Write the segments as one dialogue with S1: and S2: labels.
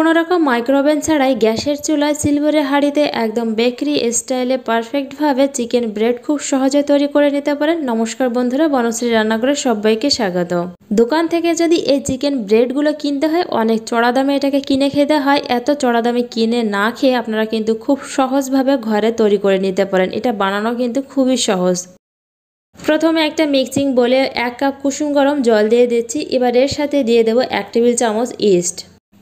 S1: কোনো রকম মাইক্রোওভেন ছাড়াই গ্যাসের চুলায় সিলভারের হাঁড়িতে একদম বেকারি স্টাইলে পারফেক্টভাবে চিকেন ব্রেড খুব সহজে তৈরি করে নিতে পারেন। নমস্কার বন্ধুরা, বনশ্রী রান্নাঘরে সবাইকে স্বাগত। দোকান থেকে যদি এই চিকেন ব্রেডগুলো কিনতে হয় অনেক চড়া দামে এটাকে কিনে খেতে হয়। এত চড়া দামে কিনে না খেয়ে আপনারা কিন্তু খুব সহজভাবে ঘরে তৈরি করে নিতে পারেন। এটা বানানো কিন্তু খুবই সহজ। প্রথমে একটা মিক্সিং বলে 1 কাপ কুসুম গরম জল দিয়ে দিচ্ছি। এবার এর সাথে দিয়ে দেবো 1 টেবিল চামচ ইস্ট।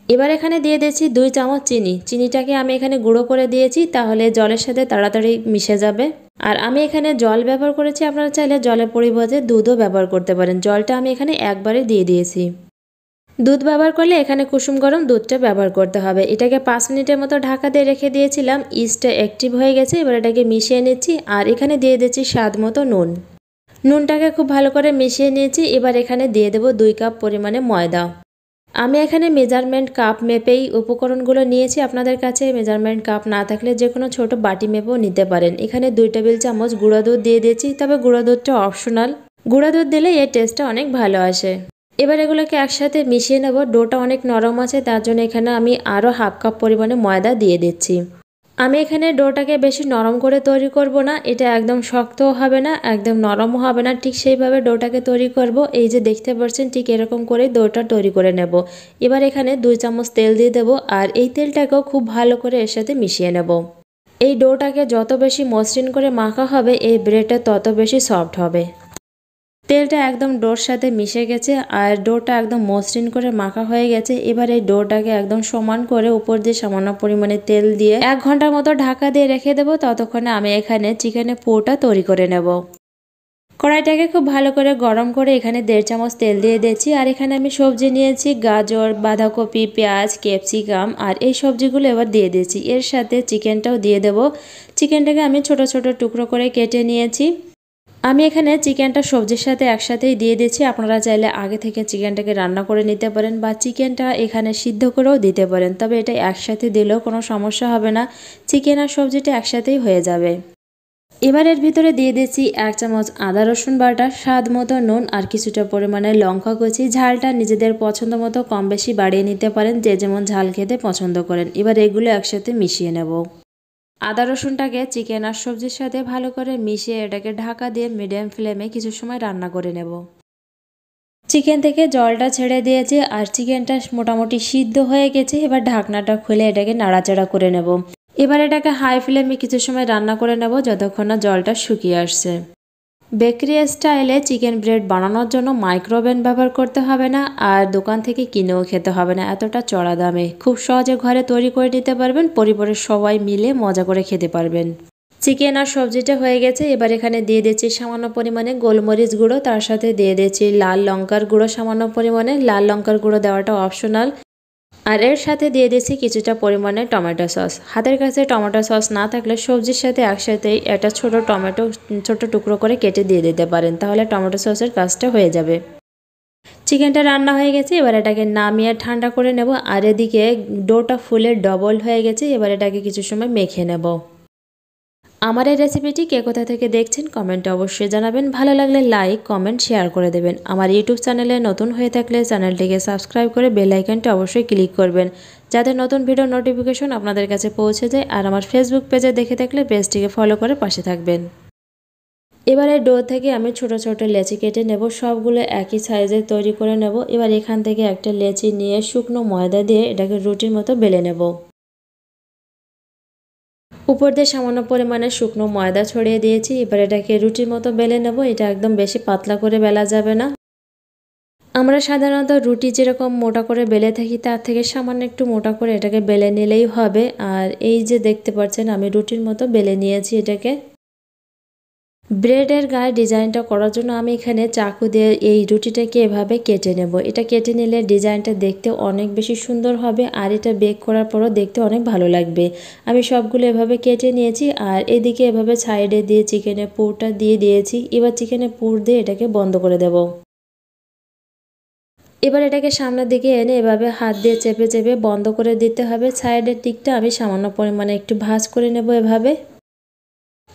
S1: এবার এখানে দিয়ে দিচ্ছি 2 চামচ চিনি। চিনিটাকে আমি এখানে গুঁড়ো করে দিয়েছি, তাহলে জলের সাথে তাড়াতাড়ি মিশে যাবে। আর আমি এখানে জল ব্যবহার করেছি, আপনারা চাইলে জলের পরিবর্তে দুধও ব্যবহার করতে পারেন। জলটা আমি এখানে একবারে দিয়ে দিয়েছি। দুধ ব্যবহার করলে এখানে কুসুম গরম দুধটা ব্যবহার করতে হবে। এটাকে 5 মিনিটের মতো ঢাকা দিয়ে রেখে দিয়েছিলাম। ইস্টটা অ্যাক্টিভ হয়ে গেছে, এবার এটাকে মিশিয়ে নিচ্ছি। আর এখানে দিয়ে দিচ্ছি স্বাদ মতো নুন। নুনটাকে খুব ভালো করে মিশিয়ে নিয়েছি। এবার এখানে দিয়ে দেবো 2 কাপ পরিমাণে ময়দা। আমি এখানে মেজারমেন্ট কাপ মেপেই উপকরণগুলো নিয়েছি। আপনাদের কাছে মেজারমেন্ট কাপ না থাকলে যে কোনো ছোট বাটি মেপেও নিতে পারেন। এখানে 2 টেবিল চামচ গুঁড়া দুধ দিয়ে দিয়েছি, তবে গুঁড়া দুধটা অপশনাল। গুঁড়া দুধ দিলে এর টেস্টটা অনেক ভালো আসে। এবার এগুলোকে একসাথে মিশিয়ে নেব। ডোটা অনেক নরম আছে, তার জন্য এখানে আমি আরও 1/2 কাপ পরিমাণে ময়দা দিয়ে দিচ্ছি। আমি এখানে ডোটাকে বেশি নরম করে তৈরি করব না, এটা একদম শক্তও হবে না, একদম নরমও হবে না, ঠিক সেইভাবে ডোটাকে তৈরি করব। এই যে দেখতে পাচ্ছেন ঠিক এরকম করে ডোটা তৈরি করে নেব। এবার এখানে 2 চামচ তেল দিয়ে দেব, আর এই তেলটাকেও খুব ভালো করে এর সাথে মিশিয়ে নেব। এই ডোটাকে যত বেশি মসৃণ করে মাখা হবে এই ব্রেডটা তত বেশি সফট হবে। তেলটা একদম ডোর সাথে মিশে গেছে আর ডোটা একদম মসৃণ করে মাখা হয়ে গেছে। এবার এই ডোটাকে একদম সমান করে উপর দিয়ে সামান্য পরিমাণে তেল দিয়ে 1 ঘন্টার মতো ঢাকা দিয়ে রেখে দেবো। ততক্ষণে আমি এখানে চিকেনের পুরটা তৈরি করে নেব। কড়াইটাকে খুব ভালো করে গরম করে এখানে 1.5 চামচ তেল দিয়ে দিয়েছি। আর এখানে আমি সবজি নিয়েছি গাজর, বাঁধাকপি, পেঁয়াজ, ক্যাপসিকাম, আর এই সবজিগুলো এবার দিয়ে দিয়েছি। এর সাথে চিকেনটাও দিয়ে দেব। চিকেনটাকে আমি ছোট ছোট টুকরো করে কেটে নিয়েছি। আমি এখানে চিকেনটা সবজির সাথে একসাথেই দিয়ে দিচ্ছি। আপনারা চাইলে আগে থেকে চিকেনটাকে রান্না করে নিতে পারেন বা চিকেনটা এখানে সিদ্ধ করেও দিতে পারেন, তবে এটা একসাথে দিলেও কোনো সমস্যা হবে না। চিকেন আর সবজিটা একসাথেই হয়ে যাবে। এবার এর ভিতরে দিয়ে দিচ্ছি 1 চামচ আদা রসুন বাটা, স্বাদ মতো নুন, আর কিছুটা পরিমাণে লঙ্কা কুচি। ঝালটা নিজেদের পছন্দ মতো কম বেশি বাড়িয়ে নিতে পারেন, যে যেমন ঝাল খেতে পছন্দ করেন। এবার এগুলো একসাথে মিশিয়ে নেব। আদা রসুনটাকে চিকেন আর সবজির সাথে ভালো করে মিশিয়ে এটাকে ঢাকা দিয়ে মিডিয়াম ফ্লেমে কিছু সময় রান্না করে নেব। চিকেন থেকে জলটা ছেড়ে দিয়েছে আর চিকেনটা মোটামুটি সিদ্ধ হয়ে গেছে। এবার ঢাকনাটা খুলে এটাকে নাড়াচাড়া করে নেব। এবার এটাকে হাই ফ্লেমে কিছু সময় রান্না করে নেব যতক্ষণ না জলটা শুকিয়ে আসছে। বেকারি স্টাইলে চিকেন ব্রেড বানানোর জন্য মাইক্রোওভেন ব্যবহার করতে হবে না, আর দোকান থেকে কিনেও খেতে হবে না এতটা চড়া দামে। খুব সহজে ঘরে তৈরি করে নিতে পারবেন, পরিবারের সবাই মিলে মজা করে খেতে পারবেন। চিকেন আর সবজিটা হয়ে গেছে। এবার এখানে দিয়ে দিচ্ছি সামান্য পরিমাণে গোলমরিচ গুঁড়ো, তার সাথে দিয়ে দিচ্ছি লাল লঙ্কার গুঁড়ো সামান্য পরিমাণে। লাল লঙ্কার গুঁড়ো দেওয়াটা অপশনাল। আর এর সাথে দিয়ে দিচ্ছি কিছুটা পরিমাণে টমেটো সস। হাতের কাছে টমেটো সস না থাকলে সবজির সাথে একসাথেই একটা ছোট টমেটো ছোট টুকরো করে কেটে দিয়ে দিতে পারেন, তাহলে টমেটো সসের কাজটা হয়ে যাবে। চিকেনটা রান্না হয়ে গেছে, এবার এটাকে নামিয়ে ঠান্ডা করে নেব। আর এদিকে ডোটা ফুলে ডবল হয়ে গেছে, এবার এটাকে কিছু সময় মেখে নেব। আমার এই রেসিপিটি কে কোথা থেকে দেখছেন কমেন্টে অবশ্যই জানাবেন। ভালো লাগলে লাইক, কমেন্ট, শেয়ার করে দেবেন। আমার ইউটিউব চ্যানেলে নতুন হয়ে থাকলে চ্যানেলটিকে সাবস্ক্রাইব করে বেল আইকনটি অবশ্যই ক্লিক করবেন, যাতে নতুন ভিডিও নোটিফিকেশন আপনাদের কাছে পৌঁছে যায়। আর আমার ফেসবুক পেজে দেখে থাকলে পেজটিকে ফলো করে পাশে থাকবেন। এবারে ডো থেকে আমি ছোট ছোট লেচি কেটে নেব। সবগুলো একই সাইজে তৈরি করে নেব। এবার এখান থেকে একটা লেচি নিয়ে শুকনো ময়দা দিয়ে এটাকে রুটির মতো বেলে নেব। উপর দিয়ে সামান্য পরিমাণে শুকনো ময়দা ছড়িয়ে দিয়েছি। এবার এটাকে রুটির মতো বেলে নেব। এটা একদম বেশি পাতলা করে বেলা যাবে না। আমরা সাধারণত রুটি যেরকম মোটা করে বেলে থাকি তার থেকে সামান্য একটু মোটা করে এটাকে বেলে নিলেই হবে। আর এই যে দেখতে পাচ্ছেন আমি রুটির মতো বেলে নিয়েছি এটাকে। ব্রেডের গায়ে ডিজাইনটা করার জন্য আমি এখানে চাকু দিয়ে এই রুটিটাকে এভাবে কেটে নেব। এটা কেটে নিলে ডিজাইনটা দেখতে অনেক বেশি সুন্দর হবে, আর এটা বেক করার পরও দেখতে অনেক ভালো লাগবে। আমি সবগুলো এভাবে কেটে নিয়েছি। আর এদিকে এভাবে সাইডে দিয়ে চিকেনের পুরটা দিয়ে দিয়েছি। এবার চিকেনের পুর দিয়ে এটাকে বন্ধ করে দেব। এবার এটাকে সামনের দিকে এনে এভাবে হাত দিয়ে চেপে চেপে বন্ধ করে দিতে হবে। সাইডের দিকটা আমি সামান্য পরিমাণে একটু ভাঁজ করে নেব এভাবে।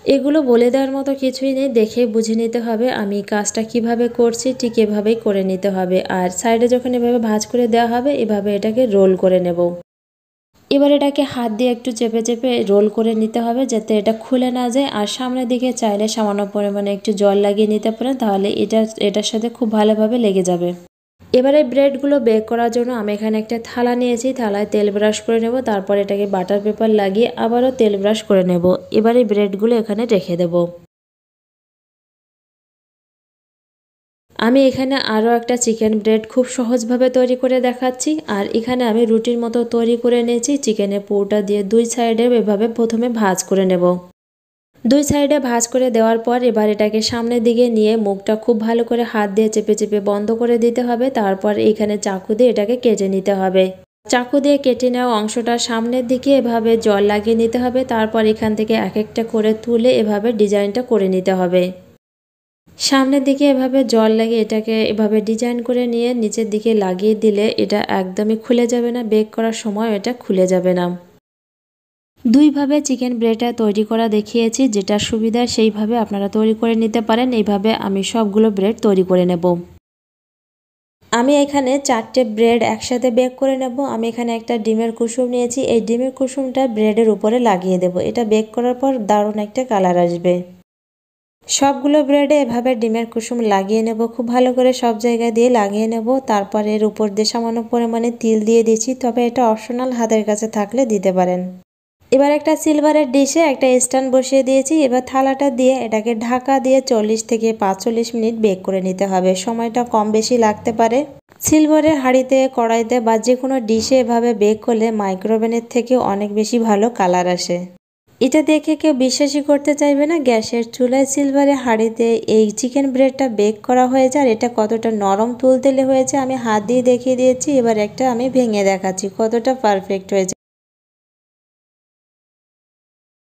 S1: এগুলো বলে দেওয়ার মতো কিছুই নেই, দেখে বুঝে নিতে হবে আমি কাজটা কিভাবে করছি, ঠিক এভাবেই করে নিতে হবে। আর সাইডে যখন এভাবে ভাঁজ করে দেওয়া হবে এভাবে এটাকে রোল করে নেব। এবার এটাকে হাত দিয়ে একটু চেপে চেপে রোল করে নিতে হবে যাতে এটা খুলে না যায়। আর সামনের দিকে চাইলে সামান্য পরিমাণে একটু জল লাগিয়ে নিতে পারেন, তাহলে এটার সাথে খুব ভালোভাবে লেগে যাবে। এবারে ব্রেডগুলো বেক করার জন্য আমি এখানে একটা থালা নিয়েছি, থালায় তেল ব্রাশ করে নেব, তারপর এটাকে বাটার পেপার লাগিয়ে আবারও তেল ব্রাশ করে নেব। এবারে ব্রেডগুলো এখানে রেখে দেব। আমি এখানে আরও একটা চিকেন ব্রেড খুব সহজভাবে তৈরি করে দেখাচ্ছি। আর এখানে আমি রুটির মতো তৈরি করে নিয়েছি। চিকেনের পুরোটা দিয়ে দুই সাইডে এভাবে প্রথমে ভাঁজ করে নেব। দুই সাইডে ভাঁজ করে দেওয়ার পর এবার এটাকে সামনের দিকে নিয়ে মুখটা খুব ভালো করে হাত দিয়ে চেপে চেপে বন্ধ করে দিতে হবে। তারপর এখানে চাকু দিয়ে এটাকে কেটে নিতে হবে। চাকু দিয়ে কেটে নেওয়া অংশটা সামনের দিকে এভাবে জল লাগিয়ে নিতে হবে। তারপর এখান থেকে এক একটা করে তুলে এভাবে ডিজাইনটা করে নিতে হবে। সামনের দিকে এভাবে জল লাগিয়ে এটাকে এভাবে ডিজাইন করে নিয়ে নিচের দিকে লাগিয়ে দিলে এটা একদমই খুলে যাবে না, বেক করার সময় এটা খুলে যাবে না। দুইভাবে চিকেন ব্রেডটা তৈরি করা দেখিয়েছি, যেটা সুবিধা সেইভাবে আপনারা তৈরি করে নিতে পারেন। এইভাবে আমি সবগুলো ব্রেড তৈরি করে নেব। আমি এখানে 4টে ব্রেড একসাথে বেক করে নেব। আমি এখানে একটা ডিমের কুসুম নিয়েছি, এই ডিমের কুসুমটা ব্রেডের উপরে লাগিয়ে দেব। এটা বেক করার পর দারুণ একটা কালার আসবে। সবগুলো ব্রেডে এভাবে ডিমের কুসুম লাগিয়ে নেব, খুব ভালো করে সব জায়গায় দিয়ে লাগিয়ে নেব। তারপর এর উপর দিয়ে সামান্য পরিমাণে তিল দিয়ে দিচ্ছি, তবে এটা অপশনাল, হাতের কাছে থাকলে দিতে পারেন। এবার একটা সিলভারের ডিশে একটা স্ট্যান্ড বসিয়ে দিয়েছি। এবার থালাটা দিয়ে এটাকে ঢাকা দিয়ে 40 থেকে 45 মিনিট বেক করে নিতে হবে। সময়টা কম বেশি লাগতে পারে। সিলভারের হাঁড়িতে, কড়াইতে বা যে কোনো ডিশে এভাবে বেক করলে মাইক্রোওভেনের থেকে অনেক বেশি ভালো কালার আসে। এটা দেখে কেউ বিশ্বাসই করতে চাইবে না গ্যাসের চুলায় সিলভারের হাঁড়িতে এই চিকেন ব্রেডটা বেক করা হয়েছে। আর এটা কতটা নরম তুলতুলে হয়েছে আমি হাত দিয়ে দেখিয়ে দিয়েছি। এবার একটা আমি ভেঙে দেখাচ্ছি কতটা পারফেক্ট হয়েছে।